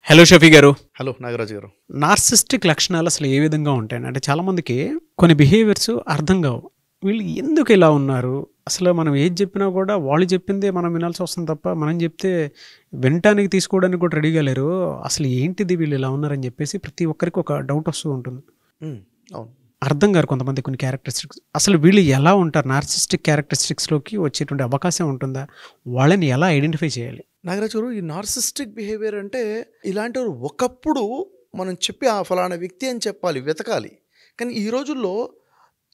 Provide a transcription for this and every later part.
Hello Shafi గారు. Hello Nagaraju గారు. Narcissistic లక్షణాలు అసలు ఏ విధంగా ఉంటాయండి? అంటే చాలామందికి కొన్ని బిహేవియర్స్ అర్థం కావు. వీళ్ళు ఎందుకు ఇలా ఉన్నారు? అసలు మనం ఏది చెప్పినా కూడా వాళ్ళు చెప్పిందే మనం వినాల్సి వస్తుంది తప్ప, మనం చెప్తే వినటానికి తీసుకోవడానికి కూడా రెడీగా లేరు. అసలు ఏంటిది వీళ్ళు ఇలా ఉన్నారని చెప్పేసి ప్రతి ఒక్కరికి ఒక డౌట్ వస్తూ ఉంటుంది. అవును. అర్థం గారు కొంతమంది కొన్ని క్యారెక్టరిస్టిక్స్. అసలు వీళ్ళు ఎలా ఉంటారు? నార్సిస్టిక్ క్యారెక్టరిస్టిక్స్లోకి వచ్చేటువంటి అవకాశం ఉంటుందా? వాళ్ళని ఎలా ఐడెంటిఫై చేయాలి? నాగరాజు గారు, ఈ నార్సిస్టిక్ బిహేవియర్ అంటే ఇలాంటి ఒకప్పుడు మనం చెప్పి ఆ ఫలానా వ్యక్తి అని చెప్పాలి, వెతకాలి. కానీ ఈ రోజుల్లో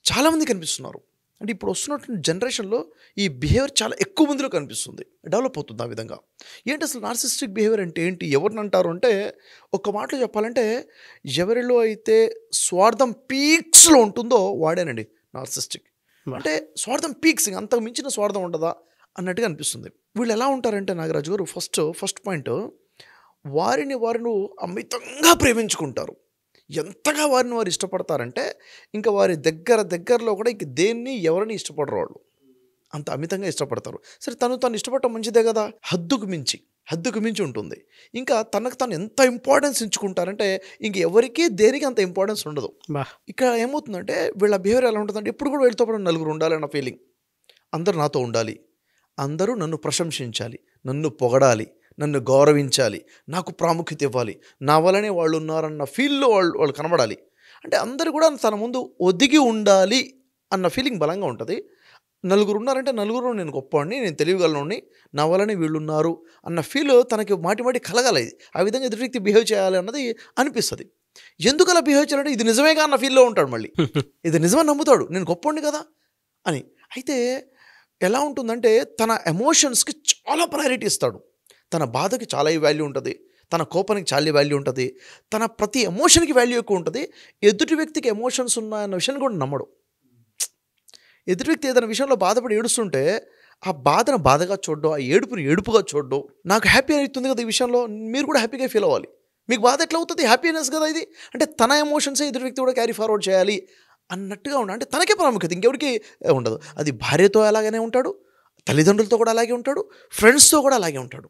చాలామంది కనిపిస్తున్నారు. అంటే ఇప్పుడు వస్తున్నటువంటి జనరేషన్లో ఈ బిహేవియర్ చాలా ఎక్కువ మందిలో కనిపిస్తుంది, డెవలప్ అవుతుంది ఆ విధంగా. ఏంటి అసలు నార్సిస్టిక్ బిహేవియర్ అంటే ఏంటి, ఎవరిని అంటారు అంటే, ఒక మాటలో చెప్పాలంటే ఎవరిలో అయితే స్వార్థం పీక్స్లో ఉంటుందో వాడేనండి నార్సిస్టిక్. అంటే స్వార్థం పీక్స్, అంతకు మించిన స్వార్థం ఉండదా అన్నట్టుగా అనిపిస్తుంది. వీళ్ళు ఎలా ఉంటారంటే నాగరాజు గారు, ఫస్ట్ పాయింట్, వారు అమితంగా ప్రేమించుకుంటారు. ఎంతగా వారిని వారు ఇష్టపడతారంటే ఇంకా వారి దగ్గరలో కూడా ఇంక దేన్ని ఎవరిని ఇష్టపడరు వాళ్ళు, అంత అమితంగా ఇష్టపడతారు. సరే, తను ఇష్టపడటం మంచిదే కదా, హద్దుకు మించి ఉంటుంది. ఇంకా తనకు తను ఎంత ఇంపార్టెన్స్ ఇచ్చుకుంటారంటే ఇంక ఎవరికి దేనికి అంత ఇంపార్టెన్స్ ఉండదు. ఇక్కడ ఏమవుతుందంటే వీళ్ళ బిహేవియర్ ఎలా ఉంటుందంటే, ఎప్పుడు కూడా వీళ్ళతో పాటు నలుగురు ఉండాలి అన్న ఫీలింగ్. అందరూ నాతో ఉండాలి, అందరూ నన్ను ప్రశంసించాలి, నన్ను పొగడాలి, నన్ను గౌరవించాలి, నాకు ప్రాముఖ్యత ఇవ్వాలి, నా వల్లనే వాళ్ళు ఉన్నారన్న ఫీల్లో వాళ్ళు కనబడాలి. అంటే అందరూ కూడా తన ముందు ఒదిగి ఉండాలి అన్న ఫీలింగ్ బలంగా ఉంటుంది. నలుగురు ఉన్నారంటే నలుగురు నేను గొప్పవాడిని, నేను తెలియగలనోడిని, నా వల్లనే వీళ్ళు ఉన్నారు అన్న ఫీల్ తనకి మాటి కలగాలి. ఆ విధంగా ఎదుటి వ్యక్తి బిహేవ్ చేయాలి అన్నది అనిపిస్తుంది. ఎందుకు అలా బిహేవ్ చేయాలంటే ఇది నిజమేగా అన్న ఫీల్లో ఉంటాడు. మళ్ళీ ఇది నిజమని నమ్ముతాడు, నేను గొప్పవాడిని కదా అని. అయితే ఎలా ఉంటుందంటే తన ఎమోషన్స్కి చాలా ప్రయారిటీ ఇస్తాడు. తన బాధకి చాలా వాల్యూ ఉంటుంది, తన కోపానికి చాలా వాల్యూ ఉంటుంది, తన ప్రతి ఎమోషన్కి వాల్యూ ఎక్కువ ఉంటుంది. ఎదుటి వ్యక్తికి ఎమోషన్స్ ఉన్నాయన్న విషయాన్ని కూడా నమ్మడు. ఎదుటి వ్యక్తి ఏదైనా విషయంలో బాధపడి ఏడుస్తుంటే ఆ బాధను బాధగా చూడడం, ఆ ఏడుపుని ఏడుపుగా చూడడం. నాకు హ్యాపీ అవుతుంది కదా ఈ విషయంలో, మీరు కూడా హ్యాపీగా ఫీల్ అవ్వాలి. మీకు బాధ ఎట్లా అవుతుంది? హ్యాపీనెస్ కదా ఇది. అంటే తన ఎమోషన్సే ఎదుటి వ్యక్తి కూడా క్యారీ ఫార్వర్డ్ చేయాలి అన్నట్టుగా ఉండాలి. అంటే తనకే ప్రాముఖ్యత, ఇంకెవరికి ఉండదు. అది భార్యతో అలాగనే ఉంటాడు, తల్లిదండ్రులతో కూడా అలాగే ఉంటాడు, ఫ్రెండ్స్తో కూడా అలాగే ఉంటాడు.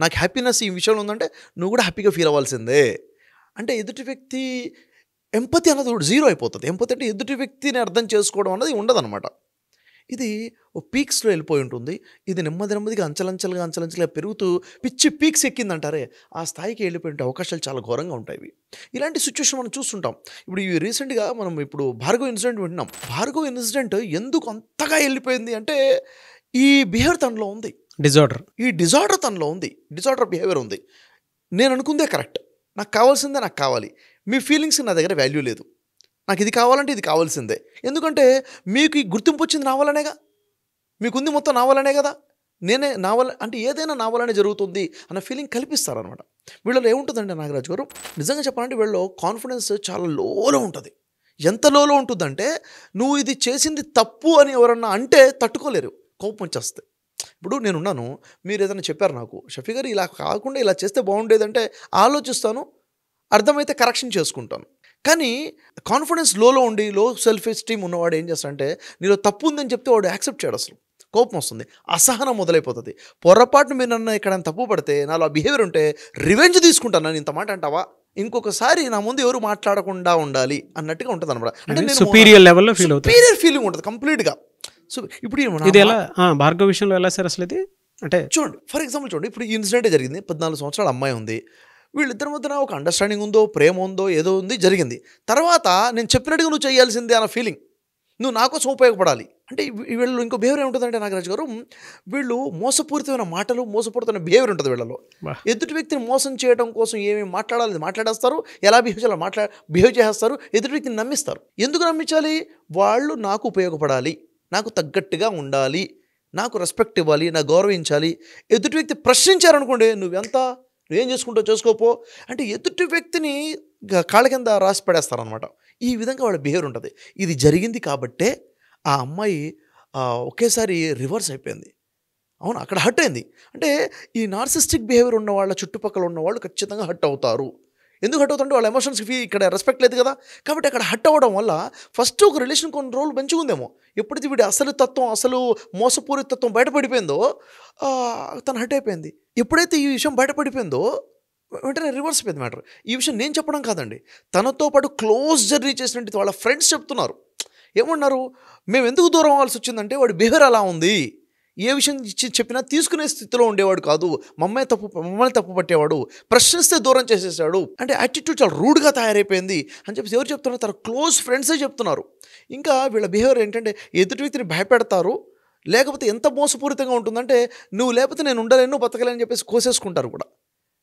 నాకు హ్యాపీనెస్ ఈ విషయంలో ఉందంటే నువ్వు కూడా హ్యాపీగా ఫీల్ అవ్వాల్సిందే. అంటే ఎదుటి వ్యక్తి ఎంపతి అన్నది జీరో అయిపోతుంది. ఎంపతి అంటే ఎదుటి వ్యక్తిని అర్థం చేసుకోవడం అన్నది ఉండదన్నమాట. ఇది ఓ పీక్స్లో వెళ్ళిపోయి ఉంటుంది. ఇది నెమ్మదిగా అంచలంచలుగా పెరుగుతూ పిచ్చి పీక్స్ ఎక్కిందంటారే, ఆ స్థాయికి వెళ్ళిపోయిన అవకాశాలు చాలా ఘోరంగా ఉంటాయి. ఇలాంటి సిచ్యువేషన్ మనం చూస్తుంటాం. ఇప్పుడు ఈ రీసెంట్గా మనం ఇప్పుడు భార్గవ్ ఇన్సిడెంట్ వింటున్నాం. భార్గవ్ ఇన్సిడెంట్ ఎందుకు అంతగా వెళ్ళిపోయింది అంటే ఈ బిహేవియర్ తనలో ఉంది, డిజార్డర్ తనలో ఉంది, డిజార్డర్ బిహేవియర్ ఉంది. నేను అనుకుందే కరెక్ట్, నాకు కావాల్సిందే నాకు కావాలి, మీ ఫీలింగ్స్కి నా దగ్గర వాల్యూ లేదు, నాకు ఇది కావాలంటే ఇది కావాల్సిందే. ఎందుకంటే మీకు ఈ గుర్తింపు వచ్చింది నా వల్లనేగా, మీకుంది మొత్తం నా వల్లనే కదా, నేనే నా వల్ల అంటే ఏదైనా నా వల్లనే జరుగుతుంది అన్న ఫీలింగ్ కల్పిస్తారనమాట. వీళ్ళలో ఏముంటుందంటే నాగరాజు గారు, నిజంగా చెప్పాలంటే వీళ్ళలో కాన్ఫిడెన్స్ చాలా లోలో ఉంటుంది. ఎంత లోలో ఉంటుందంటే నువ్వు ఇది చేసింది తప్పు అని ఎవరన్నా అంటే తట్టుకోలేరు, కోపం వచ్చేస్తే. ఇప్పుడు నేనున్నాను, మీరు ఏదైనా చెప్పారు నాకు, షఫీ గారు ఇలా కాకుండా ఇలా చేస్తే బాగుండేదంటే ఆలోచిస్తాను, అర్థమైతే కరెక్షన్ చేసుకుంటాను. కానీ కాన్ఫిడెన్స్ లోలో ఉండి లో సెల్ఫ్ ఎస్టీమ్ ఉన్నవాడు ఏం చేస్తాడంటే నీలో తప్పు ఉందని చెప్తే వాడు యాక్సెప్ట్ చేయడు, అసలు కోపం వస్తుంది, అసహనం మొదలైపోతుంది. పొరపాటును మీరు నన్ను ఇక్కడ తప్పు పడితే నాలో ఆ బిహేవియర్ ఉంటే రివెంజ్ తీసుకుంటాను, నేను ఇంత మాట అంటావా, ఇంకొకసారి నా ముందు ఎవరు మాట్లాడకుండా ఉండాలి అన్నట్టుగా ఉంటుంది అనమాట. అంటే నేను సుపీరియర్ లెవెల్లో ఫీల్ అవుతాను, సుపీరియర్ ఫీలింగ్ ఉంటుంది కంప్లీట్గా. సో ఇప్పుడు ఇది ఎలా భార్గవ్ విషయంలో ఎలా సార్ అసలు ఇది అంటే చూడండి, ఫర్ ఎగ్జాంపుల్ చూడండి, ఇప్పుడు ఈ ఇన్సిడెంటే జరిగింది. 14 సంవత్సరాల అమ్మాయి ఉంది, వీళ్ళిద్దరి మధ్యన ఒక అండర్స్టాండింగ్ ఉందో, ప్రేమ ఉందో, ఏదో ఉంది, జరిగింది. తర్వాత నేను చెప్పినట్టుగా నువ్వు చేయాల్సిందే అన్న ఫీలింగ్, నువ్వు నా కోసం ఉపయోగపడాలి అంటే వీళ్ళు ఇంకో బిహేవియర్ ఏముంటుందంటే నాగరాజు గారు, వీళ్ళు మోసపూరితమైన మాటలు, మోసపూరితమైన బిహేవియర్ ఉంటుంది వీళ్ళలో. ఎదుటి వ్యక్తిని మోసం చేయడం కోసం ఏమేమి మాట్లాడాలి మాట్లాడేస్తారు, ఎలా బిహేవ్ చేయాలి బిహేవ్ చేస్తారు, ఎదుటి వ్యక్తిని నమ్మిస్తారు. ఎందుకు నమ్మించాలి? వాళ్ళు నాకు ఉపయోగపడాలి, నాకు తగ్గట్టుగా ఉండాలి, నాకు రెస్పెక్ట్ ఇవ్వాలి, నాకు గౌరవించాలి. ఎదుటి వ్యక్తి ప్రశ్నించారనుకోండి, నువ్వేం చేసుకుంటావు చేసుకోపో అంటే ఎదుటి వ్యక్తిని కాళ్ళ కింద రాసి పడేస్తారనమాట. ఈ విధంగా వాళ్ళ బిహేవియర్ ఉంటుంది. ఇది జరిగింది కాబట్టే ఆ అమ్మాయి ఒకేసారి రివర్స్ అయిపోయింది. అవును, అక్కడ హర్ట్ అయింది. అంటే ఈ నార్సిస్టిక్ బిహేవియర్ ఉన్న వాళ్ళ చుట్టుపక్కల ఉన్న వాళ్ళు ఖచ్చితంగా హర్ట్ అవుతారు. ఎందుకు హర్ట్ అవుతుంటే వాళ్ళ ఎమోషన్స్కి ఇక్కడ రెస్పెక్ట్ లేదు కదా, కాబట్టి అక్కడ హర్ట్ అవ్వడం వల్ల ఫస్ట్ ఒక రిలేషన్ కొన్ని రోజులు మంచిగుందేమో, ఎప్పుడైతే వీడి అసలు తత్వం, అసలు మోసపూరితత్వం బయటపడిపోయిందో తను హర్ట్ అయిపోయింది. ఎప్పుడైతే ఈ విషయం బయటపడిపోయిందో వెంటనే రివర్స్ అయిపోయింది మ్యాటర్. ఈ విషయం నేను చెప్పడం కాదండి, తనతో పాటు క్లోజ్ జర్నీ చేసినట్టు వాళ్ళ ఫ్రెండ్స్ చెప్తున్నారు. ఏమన్నారు, మేము ఎందుకు దూరం అవ్వాల్సి వచ్చిందంటే వాడి బిహేవియర్ అలా ఉంది, ఏ విషయం చెప్పినా తీసుకునే స్థితిలో ఉండేవాడు కాదు, మమ్మల్ని తప్పు పట్టేవాడు, ప్రశ్నిస్తే దూరం చేసేసాడు, అంటే యాటిట్యూడ్ చాలా రూడ్గా తయారైపోయింది అని చెప్పి ఎవరు చెప్తున్నారు, తన క్లోజ్ ఫ్రెండ్సే చెప్తున్నారు. ఇంకా వీళ్ళ బిహేవియర్ ఏంటంటే ఎదుటి వ్యక్తిని భయపెడతారు, లేకపోతే ఎంత మోసపూరితంగా ఉంటుందంటే నువ్వు లేకపోతే నేను ఉండలేను, బతకలేని చెప్పేసి కోసేసుకుంటారు కూడా.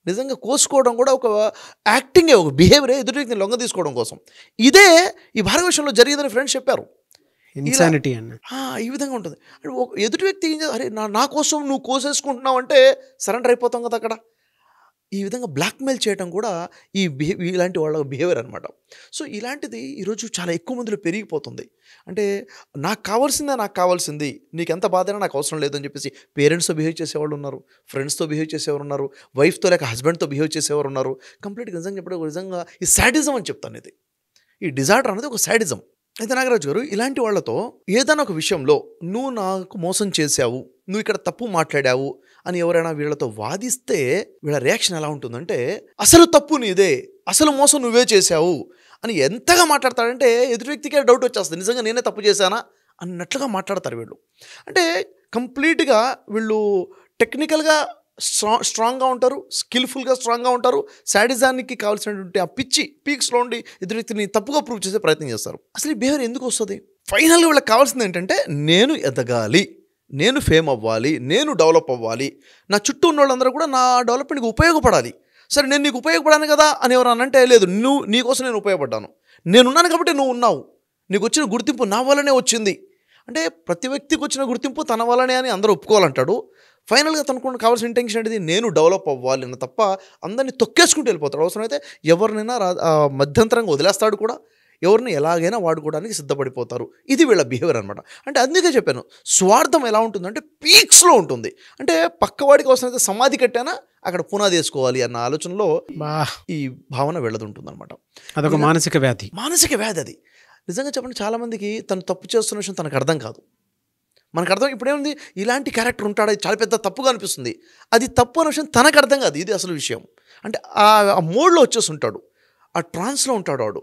నిజంగా కోసుకోవడం కూడా ఒక యాక్టింగే, ఒక బిహేవియరే ఎదుటి వ్యక్తిని లొంగ తీసుకోవడం కోసం. ఇదే ఈ భారతదేశంలో జరిగిందని ఫ్రెండ్స్ చెప్పారు. ఇన్సానిటీ అన్న ఈ విధంగా ఉంటుంది. అంటే ఎదుటి వ్యక్తి అరే నా కోసం నువ్వు కోసేసుకుంటున్నావు అంటే సరెండర్ అయిపోతాం కదా అక్కడ. ఈ విధంగా బ్లాక్మెయిల్ చేయడం కూడా ఇలాంటి వాళ్ళ బిహేవియర్ అనమాట. సో ఇలాంటిది ఈరోజు చాలా ఎక్కువ మందిలో పెరిగిపోతుంది. అంటే నాకు కావాల్సింది, నీకు ఎంత బాధైనా నాకు అవసరం లేదని చెప్పేసి పేరెంట్స్తో బిహేవ్ చేసేవాళ్ళు ఉన్నారు, ఫ్రెండ్స్తో బిహేవ్ చేసేవారు ఉన్నారు, వైఫ్తో లేక హస్బెండ్తో బిహేవ్ చేసేవారు ఉన్నారు. కంప్లీట్గా నిజంగా చెప్పడం నిజంగా ఈ సాడిజం అని చెప్తాను. ఇది ఈ డిజార్డర్ అనేది ఒక సాడిజం. అయితే నాగరాజు గారు, ఇలాంటి వాళ్ళతో ఏదైనా ఒక విషయంలో నువ్వు నాకు మోసం చేశావు, నువ్వు ఇక్కడ తప్పు మాట్లాడావు అని ఎవరైనా వీళ్ళతో వాదిస్తే వీళ్ళ రియాక్షన్ ఎలా ఉంటుందంటే, అసలు తప్పు నీదే, అసలు మోసం నువ్వే చేశావు అని ఎంతగా మాట్లాడతాడంటే ఎదుటి వ్యక్తికే డౌట్ వచ్చేస్తుంది, నిజంగా నేనే తప్పు చేశానా అన్నట్లుగా మాట్లాడతారు వీళ్ళు. అంటే కంప్లీట్గా వీళ్ళు టెక్నికల్గా స్ట్రాంగ్గా ఉంటారు, స్కిల్ఫుల్గా స్ట్రాంగ్గా ఉంటారు, సాడిజానికి కావాల్సినటువంటి ఆ పిచ్చి పీక్స్లో ఉండి ఎదుటి వ్యక్తిని తప్పుగా ప్రూవ్ చేసే ప్రయత్నం చేస్తారు. అసలు ఈ బిహేవియర్ ఎందుకు వస్తుంది? ఫైనల్గా వీళ్ళకి కావాల్సింది ఏంటంటే నేను ఎదగాలి, నేను ఫేమ్ అవ్వాలి, నేను డెవలప్ అవ్వాలి, నా చుట్టూ ఉన్న వాళ్ళందరూ కూడా నా డెవలప్మెంట్కి ఉపయోగపడాలి. సరే నేను నీకు ఉపయోగపడాను కదా అని ఎవరు అంటే, లేదు, నీకోసం నేను ఉపయోగపడ్డాను, నేనున్నాను కాబట్టి నువ్వు ఉన్నావు, నీకు వచ్చిన గుర్తింపు నా వల్లనే వచ్చింది అంటే ప్రతి వ్యక్తికి వచ్చిన గుర్తింపు తన వల్లనే అని అందరూ ఒప్పుకోవాలంటాడు. ఫైనల్గా తనకు కావాల్సిన ఇంటెన్షన్ అనేది నేను డెవలప్ అవ్వాలి అని తప్ప అందరినీ తొక్కేసుకుంటూ వెళ్ళిపోతాడు. అవసరమైతే ఎవరినైనా మధ్యంతరంగా వదిలేస్తాడు కూడా, ఎవరిని ఎలాగైనా వాడుకోవడానికి సిద్ధపడిపోతారు. ఇది వీళ్ళ బిహేవియర్ అనమాట. అంటే అందుకే చెప్పాను, స్వార్థం ఎలా ఉంటుందంటే పీక్స్లో ఉంటుంది. అంటే పక్కవాడికి అవసరమైతే సమాధి కట్టానా అక్కడ పునాది వేసుకోవాలి అన్న ఆలోచనలో ఈ భావన వెళ్ళదుంటుంది అనమాట. అదొక మానసిక వ్యాధి అది. నిజంగా చెప్పండి, చాలామందికి తను తప్పు చేస్తున్న విషయం తనకు అర్థం కాదు. మనకు అర్థం ఇప్పుడేముంది, ఇలాంటి క్యారెక్టర్ ఉంటాడు, చాలా పెద్ద తప్పుగా అనిపిస్తుంది, అది తప్పు అనే విషయం తనకు అర్థం కాదు. ఇది అసలు విషయం. అంటే ఆ మోడ్లో వచ్చేసి ఉంటాడు, ఆ ట్రాన్స్లో ఉంటాడు వాడు.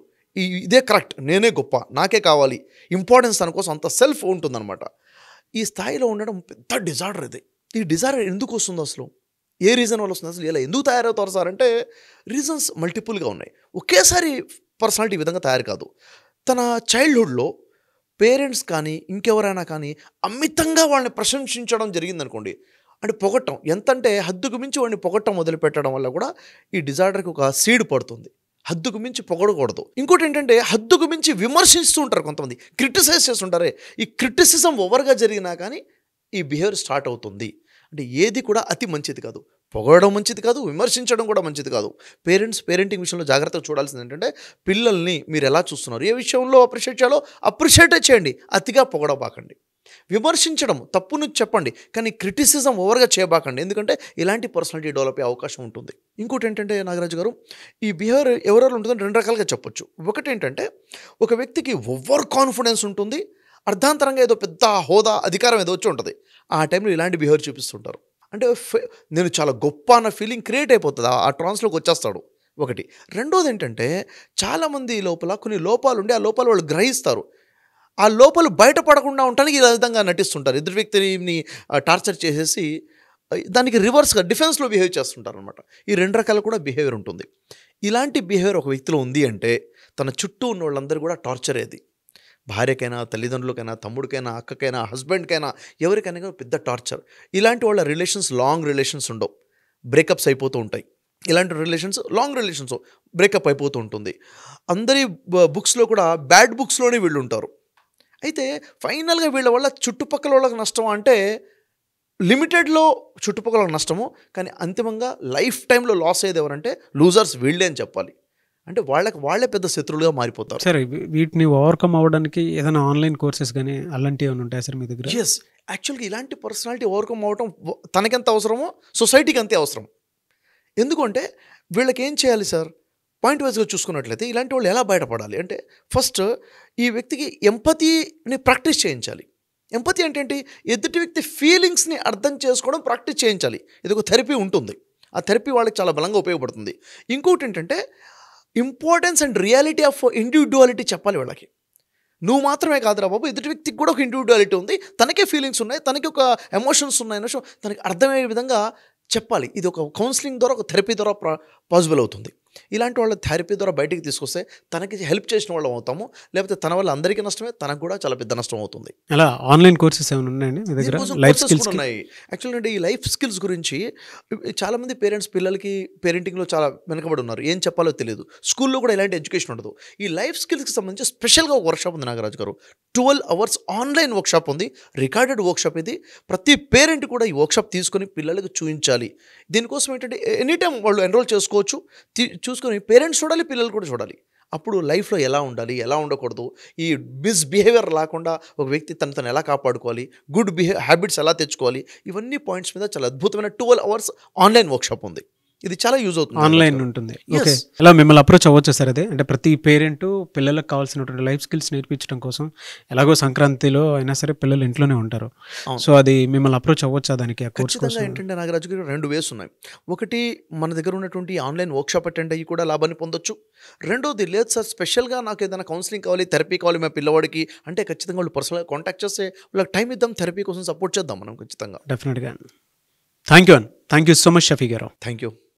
ఇదే కరెక్ట్, నేనే గొప్ప, నాకే కావాలి, ఇంపార్టెన్స్ తన కోసం అంత సెల్ఫ్ ఉంటుందన్నమాట. ఈ స్థాయిలో ఉండడం పెద్ద డిజార్డర్ ఇది. ఈ డిజార్డర్ ఎందుకు వస్తుంది అసలు? ఏ రీజన్ వల్ల వస్తుంది అసలు? ఇలా ఎందుకు తయారవుతారు సార్ అంటే రీజన్స్ మల్టిపుల్గా ఉన్నాయి. ఒకేసారి పర్సనాలిటీ ఈ విధంగా తయారు కాదు. తన చైల్డ్హుడ్లో పేరెంట్స్ కానీ ఇంకెవరైనా కానీ అమితంగా వాళ్ళని ప్రశంసించడం జరిగిందనుకోండి, అంటే పొగట్టం, ఎంతంటే హద్దుకు మించి వాడిని పొగట్టం మొదలుపెట్టడం వల్ల కూడా ఈ డిజార్డర్కి ఒక సీడ్ పడుతుంది. హద్దుకు మించి పొగడకూడదు. ఇంకోటి ఏంటంటే హద్దుకు మించి విమర్శిస్తూ ఉంటారు కొంతమంది, క్రిటిసైజ్ చేస్తుంటారే. ఈ క్రిటిసిజం ఓవర్గా జరిగినా కానీ ఈ బిహేవియర్ స్టార్ట్ అవుతుంది. అంటే ఏది కూడా అతి మంచిది కాదు, పొగడడం మంచిది కాదు, విమర్శించడం కూడా మంచిది కాదు. పేరెంటింగ్ విషయంలో జాగ్రత్తగా చూడాల్సింది ఏంటంటే పిల్లల్ని మీరు ఎలా చూస్తున్నారు, ఏ విషయంలో అప్రిషియేట్ చేయాలో అప్రిషియేటే చేయండి, అతిగా పొగడబాకండి. విమర్శించడం తప్పును చెప్పండి, కానీ క్రిటిసిజం ఓవర్గా చేయబాకండి, ఎందుకంటే ఇలాంటి పర్సనాలిటీ డెవలప్ అయ్యే అవకాశం ఉంటుంది. ఇంకోటి ఏంటంటే నాగరాజు గారు, ఈ బిహేవియర్ ఎవరెవరు ఉంటుందని రెండు రకాలుగా చెప్పొచ్చు. ఒకటి ఏంటంటే ఒక వ్యక్తికి ఓవర్ కాన్ఫిడెన్స్ ఉంటుంది, అర్ధాంతరంగా ఏదో పెద్ద హోదా అధికారం ఏదో వచ్చి ఉంటుంది, ఆ టైంలో ఇలాంటి బిహేవియర్ చూపిస్తుంటారు. అంటే నేను చాలా గొప్ప అన్న ఫీలింగ్ క్రియేట్ అయిపోతుంది, ఆ ట్రాన్స్లోకి వచ్చేస్తాడు. ఒకటి. రెండోది ఏంటంటే చాలామంది లోపల కొన్ని లోపాలు ఉండి ఆ లోపాలు వాళ్ళు గ్రహిస్తారు, ఆ లోపాలు బయటపడకుండా ఉండడానికి ఈ విధంగా నటిస్తుంటారు. ఎదురు వ్యక్తిని టార్చర్ చేసేసి దానికి రివర్స్గా డిఫెన్స్లో బిహేవ్ చేస్తుంటారు అనమాట. ఈ రెండు రకాలు కూడా బిహేవియర్ ఉంటుంది. ఇలాంటి బిహేవియర్ ఒక వ్యక్తిలో ఉంది అంటే తన చుట్టూ ఉన్న వాళ్ళందరూ కూడా టార్చర్ ఏది, భార్యకైనా, తల్లిదండ్రులకైనా, తమ్ముడికైనా, అక్కకైనా, హస్బెండ్కైనా, ఎవరికైనా పెద్ద టార్చర్. ఇలాంటి వాళ్ళ రిలేషన్స్ లాంగ్ రిలేషన్స్ ఉండవు, బ్రేకప్స్ అయిపోతూ ఉంటాయి. ఇలాంటి రిలేషన్స్ లాంగ్ రిలేషన్స్ బ్రేకప్ అయిపోతూ ఉంటుంది. అందరి బుక్స్లో కూడా బ్యాడ్ బుక్స్లోనే వీళ్ళు ఉంటారు. అయితే ఫైనల్గా వీళ్ళ వల్ల చుట్టుపక్కల వాళ్ళకి నష్టం అంటే లిమిటెడ్లో చుట్టుపక్కల నష్టము, కానీ అంతిమంగా లైఫ్ టైంలో లాస్ అయ్యేది ఎవరంటే లూజర్స్ వీళ్ళే అని చెప్పాలి. అంటే వాళ్ళే పెద్ద శత్రువులుగా మారిపోతారు. సరే, వీటిని ఓవర్కమ్ అవ్వడానికి ఏదైనా ఆన్లైన్ కోర్సెస్ కానీ అలాంటివి ఏమైనా ఉంటాయి సార్ మీ దగ్గర? ఎస్, యాక్చువల్గా ఇలాంటి పర్సనాలిటీ ఓవర్కమ్ అవ్వడం తనకెంత అవసరమో సొసైటీకి అంతే అవసరం. ఎందుకంటే వీళ్ళకి ఏం చేయాలి సార్, పాయింట్ వైజ్గా చూసుకున్నట్లయితే ఇలాంటి వాళ్ళు ఎలా బయటపడాలి అంటే ఫస్ట్ ఈ వ్యక్తికి ఎంపతీని ప్రాక్టీస్ చేయించాలి. ఎంపతీ అంటే ఏంటి, ఎదుటి వ్యక్తి ఫీలింగ్స్ని అర్థం చేసుకోవడం ప్రాక్టీస్ చేయించాలి. ఇది ఒక థెరపీ ఉంటుంది. ఆ థెరపీ వాళ్ళకి చాలా బలంగా ఉపయోగపడుతుంది. ఇంకోటి ఏంటంటే importance and reality of individuality చెప్పాలి వాళ్ళకి. నువ్వు మాత్రమే కాదురా బాబు, ఎదుటి వ్యక్తికి కూడా ఒక ఇండివిడ్యువాలిటీ ఉంది, తనకే ఫీలింగ్స్ ఉన్నాయి, తనకి ఒక ఎమోషన్స్ ఉన్నాయి అనే విషయం తనకి అర్థమయ్యే విధంగా చెప్పాలి. ఇది ఒక కౌన్సిలింగ్ ద్వారా, ఒక థెరపీ ద్వారా పాసిబుల్ అవుతుంది. ఇలాంటి వాళ్ళ థెరపీ ద్వారా బయటికి తీసుకొస్తే తనకి హెల్ప్ చేసిన వాళ్ళం అవుతాము. లేకపోతే తన వల్ల అందరికీ నష్టమే, తనకు కూడా చాలా పెద్ద నష్టం అవుతుంది. అలా ఆన్లైన్ కోర్సెస్ ఏమైనా ఉన్నాయండి మీ దగ్గర? దీనికోసం లైఫ్ కోర్సెస్ స్కిల్స్ కూడా ఉన్నాయి. యాక్చువల్గా అంటే ఈ లైఫ్ స్కిల్స్ గురించి చాలామంది పేరెంట్స్ పిల్లలకి పేరెంటింగ్లో చాలా వెనకబడి ఉన్నారు. ఏం చెప్పాలో తెలియదు. స్కూల్లో కూడా ఇలాంటి ఎడ్యుకేషన్ ఉండదు. ఈ లైఫ్ స్కిల్స్కి సంబంధించి స్పెషల్గా వర్క్షాప్ ఉంది నాగరాజు గారు. 12 hours ఆన్లైన్ వర్క్షాప్ ఉంది, రికార్డెడ్ వర్క్షాప్ ఇది. ప్రతి పేరెంట్ కూడా ఈ వర్క్షాప్ తీసుకొని పిల్లలకు చూపించాలి. దీనికోసం ఏంటంటే ఎనీ టైం వాళ్ళు ఎన్రోల్ చేసుకోవచ్చు, చూసుకొని పేరెంట్స్ చూడాలి, పిల్లలు కూడా చూడాలి. అప్పుడు లైఫ్లో ఎలా ఉండాలి, ఎలా ఉండకూడదు, ఈ బిహేవియర్ రాకుండా ఒక వ్యక్తి తను ఎలా కాపాడుకోవాలి, గుడ్ హ్యాబిట్స్ ఎలా తెచ్చుకోవాలి, ఇవన్నీ పాయింట్స్ మీద చాలా అద్భుతమైన 12 hours ఆన్లైన్ వర్క్షాప్ ఉంది. ఇది చాలా యూజ్ అవుతుంది. ఆన్లైన్ ఉంటుంది. ఓకే, ఎలా మిమ్మల్ని అప్రోచ్ అవ్వచ్చు సార్? అదే అంటే ప్రతి పేరెంట్ పిల్లలకు కావాల్సినటువంటి లైఫ్ స్కిల్స్ నేర్పించడం కోసం, ఎలాగో సంక్రాంతిలో అయినా సరే పిల్లలు ఇంట్లోనే ఉంటారు, సో అది మిమ్మల్ని అప్రోచ్ అవ్వచ్చా దానికి? ఆ కోర్స్ ఖచ్చితంగా ఏంటంటే నాగరాజు గారు 2 వేస్ ఉన్నాయి. ఒకటి, మన దగ్గర ఉన్నటువంటి ఆన్లైన్ వర్క్షాప్ అటెండ్ అయ్యి కూడా లాభాన్ని పొందొచ్చు. రెండోది, లేదు సార్ స్పెషల్గా నాకు ఏదైనా కౌన్సిలింగ్ కావాలి, థెరపీ కావాలి మా పిల్లవాడికి అంటే ఖచ్చితంగా వాళ్ళు పర్సనల్గా కాంటాక్ట్ చేస్తే వాళ్ళకి టైం ఇద్దాం, థెరపీ కోసం సపోర్ట్ చేద్దాం మనం ఖచ్చితంగా. డెఫినెట్గా. Thank you so much Shafi గారు. Thank you.